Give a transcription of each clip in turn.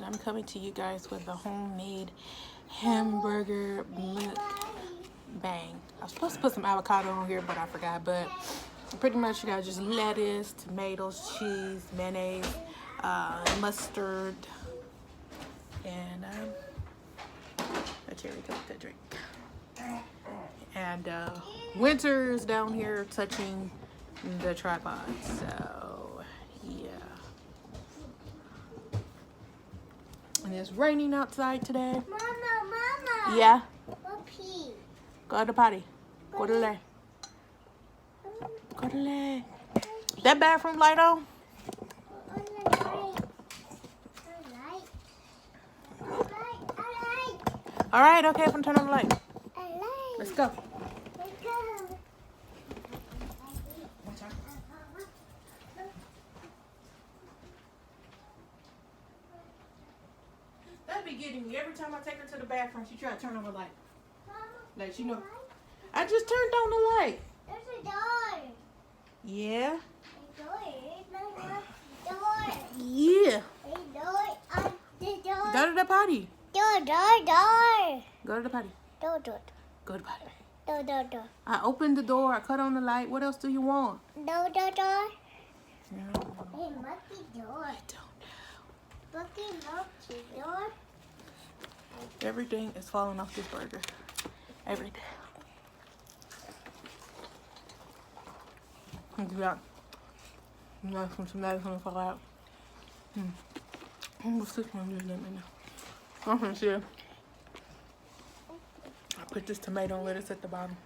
I'm coming to you guys with a homemade hamburger mukbang. I was supposed to put some avocado on here, but I forgot. But pretty much you got just lettuce, tomatoes, cheese, mayonnaise, mustard, and a cherry Coke drink. And Winter's down here touching the tripod, so yeah. And it's raining outside today. Mama. Yeah. Go pee. Go to the potty. Go to there. Go to there. That bathroom light on? All right, okay, I'm gonna turn on the light. Let's go. That'd be getting me every time I take her to the bathroom. She try to turn on the light. Like she know. I just turned on the light. There's a door. Yeah. A door. Door. Yeah. A door. The door. Go to the potty. Door. Go to the potty. Door. Go to the potty. Door. I opened the door. I cut on the light. What else do you want? Door. No. Hey, monkey door. I don't know. Monkey door. Everything is falling off this burger. Everything. Yeah. Some tomatoes gonna fall out. I'm gonna stick my nose in there. I'm gonna see it. I put this tomato and lettuce at the bottom.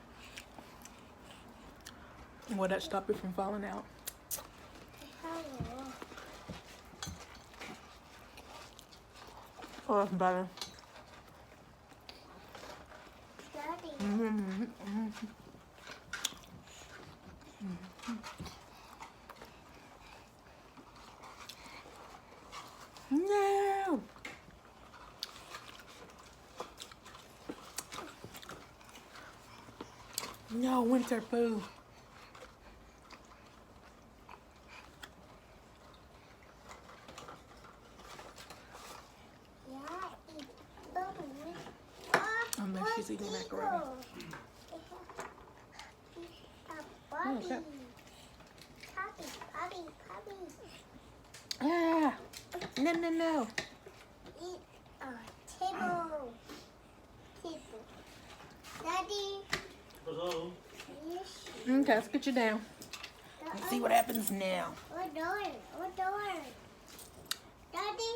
Will that stop it from falling out? Oh, that's better. Daddy. No. No, winter food. Oh, no, she's eating macaroni. Oh, okay. Puppy. Ah, no. Eat table. Daddy. Hello. Yes. Okay, let's get you down. Let's see what happens now. What door? Daddy.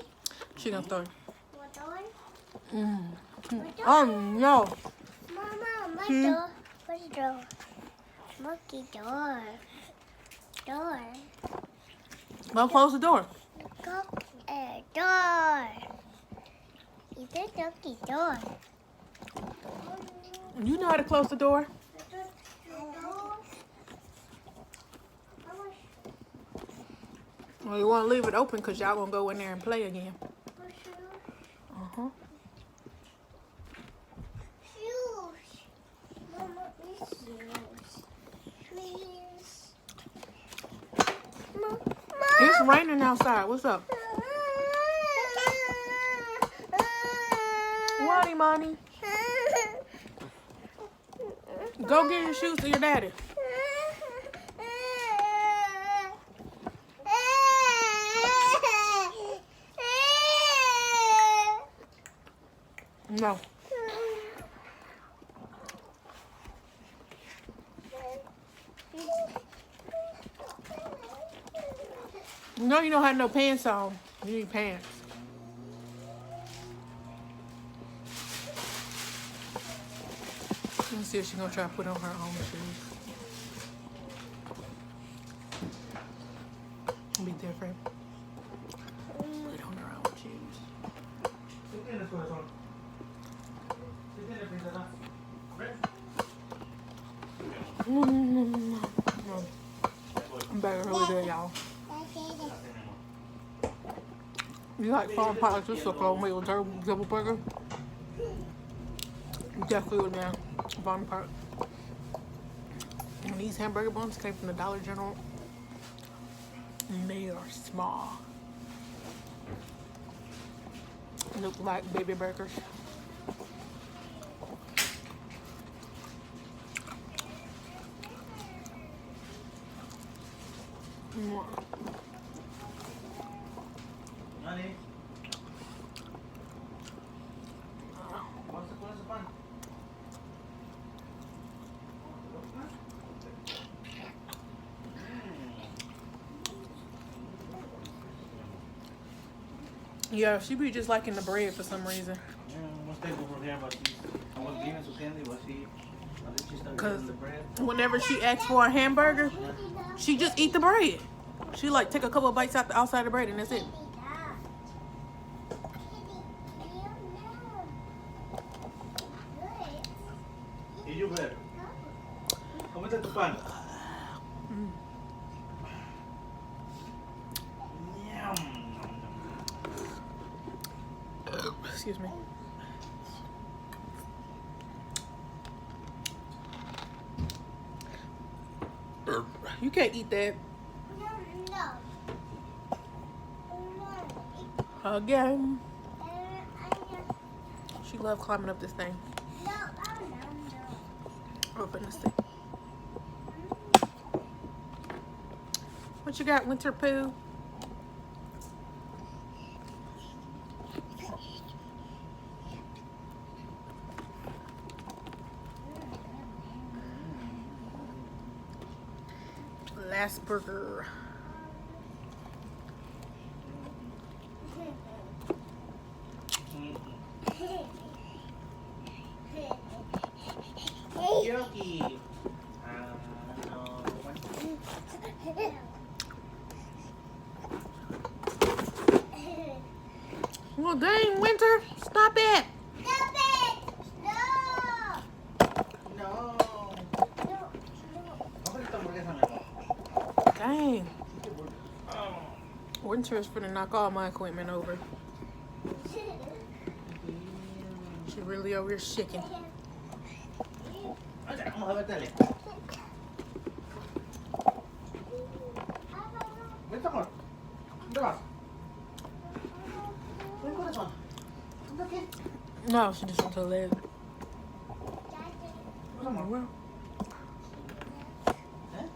She gonna throw. What door? Oh no. Mama, my door. What's the door? Monkey door. Door. Well, close the door. Door. It's a monkey door. You know how to close the door? Well, you want to leave it open because y'all gonna go in there and play again. Uh-huh. Shoes. Mama, these shoes. Please. Mama. It's raining outside. What's up? Whatty, money? Go get your shoes to your daddy. No. No, you don't have no pants on. You need pants. Let's see if she's gonna try to put on her own shoes. It'll be different. Put on her own shoes. I'm better over there, y'all. You like farm products? This is a cold meal double burger. Definitely would have been farm part. And these hamburger buns came from the Dollar General. And they are small. Look like baby burgers. Nani? Basta ko na sa pan. Yeah, she be just liking the bread for some reason. Must take over here, but I was being so candy, but she started Cause eating the bread. whenever she asks for a hamburger, she just eat the bread. She like take a couple of bites out the outside of the bread and that's it. Eat your bread. Komenta tu pan. Yum. Excuse me. You can't eat that. Again. She loved climbing up this thing. Open this thing. What you got, Winter Pooh? Last burger. Yogi. No. Well, dang, Winter, stop it. No. Bakit ito burger sa Dang. Oh. Winter is finna knock all my equipment over. She really over here shaking. Ay, ako mahabatali. Wait ako. Diba? Wait ko na ito. Okay. No, she just wants to live. Ano mo? Well. Eh?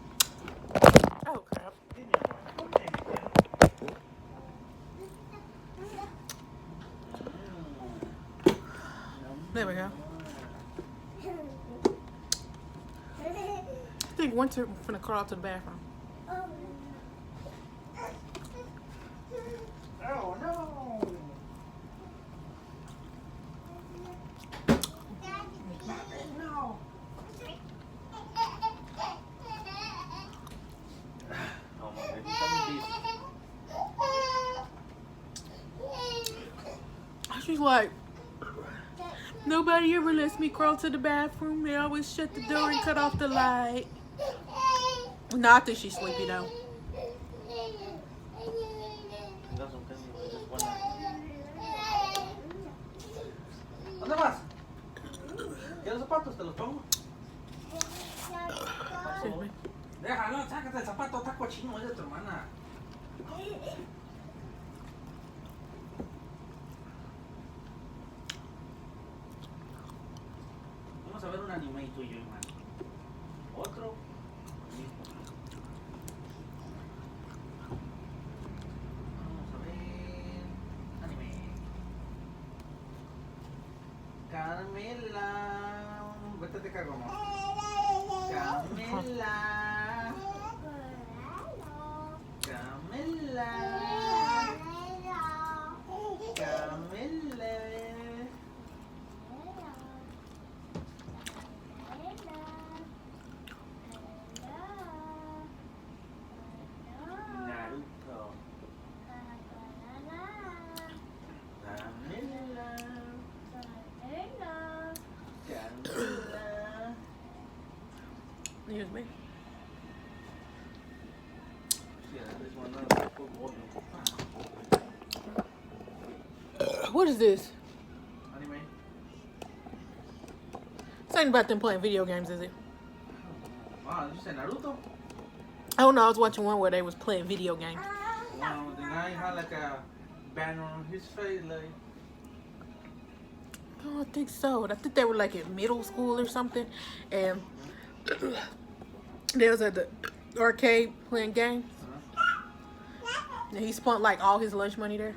Oh, crap. There we go. I think Winter finna crawl to the bathroom. Oh no! No! Oh my God, She's like, nobody ever lets me crawl to the bathroom. They always shut the door and cut off the light. No, I think she's sleepy though. ¿Dónde vas? ¿Quieres zapatos? ¿Te los pongo? Excuse me. Déjalo, sácate el zapato, está cochino, es de tu hermana. Vamos a ver un anime tú y yo, hermano. Otro. Vamos a ver. Anime. Carmela. Vete, te cargo, amor. Carmela. Carmela. Carmela. Naruto. Carmela. Carmela. Excuse me. Yeah, this one not football. What is this? Anime. This ain't about them playing video games, is it? Wow, you said Naruto? I don't know. I was watching one where they was playing video games. Wow, the guy had like a banner on his face, like. I don't think so. I think they were like in middle school or something. And they was at the arcade playing games. And he spent like all his lunch money there.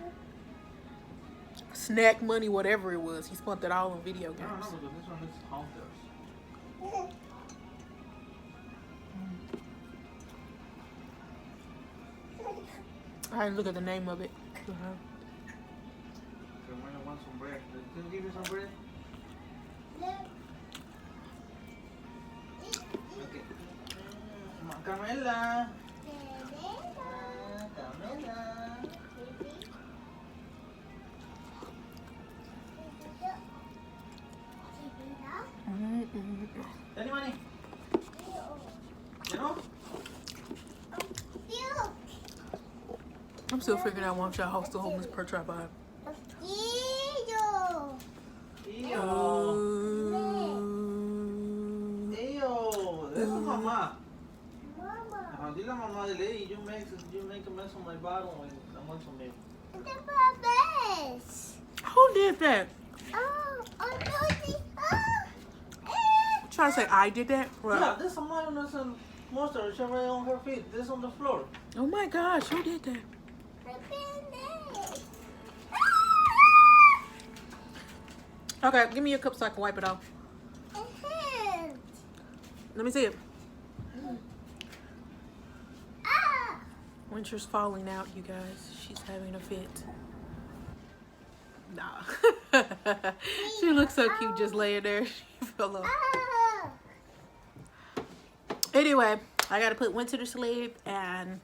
Snack money, whatever it was. He spent it all on video I don't games. know, because this one is Hunters. I didn't look at the name of it. Carmela wants some bread. Can you give me some bread? Okay. Carmela. Carmela. Tani Mani. You know? I'm still figuring out why y'all host the homeless per tripod. Ew. Ew. This is Mama. Dile a mamá, dile, you make a mess on my bottle and I want some milk. Who did that? Oh, Trying to say I did that? Well, Yeah, there's some mayonnaise and mustard right on her feet. This on the floor. oh my gosh, who did that? Okay, give me your cup so I can wipe it off. Let me see it. Winter's falling out, you guys. She's having a fit. Nah. She looks so cute just laying there. She fell off. Anyway, I gotta put Winter to sleep, and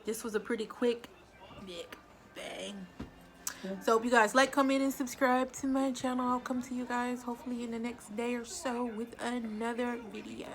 this was a pretty quick bang. So hope you guys like, comment, and subscribe to my channel. I'll come to you guys hopefully in the next day or so with another video.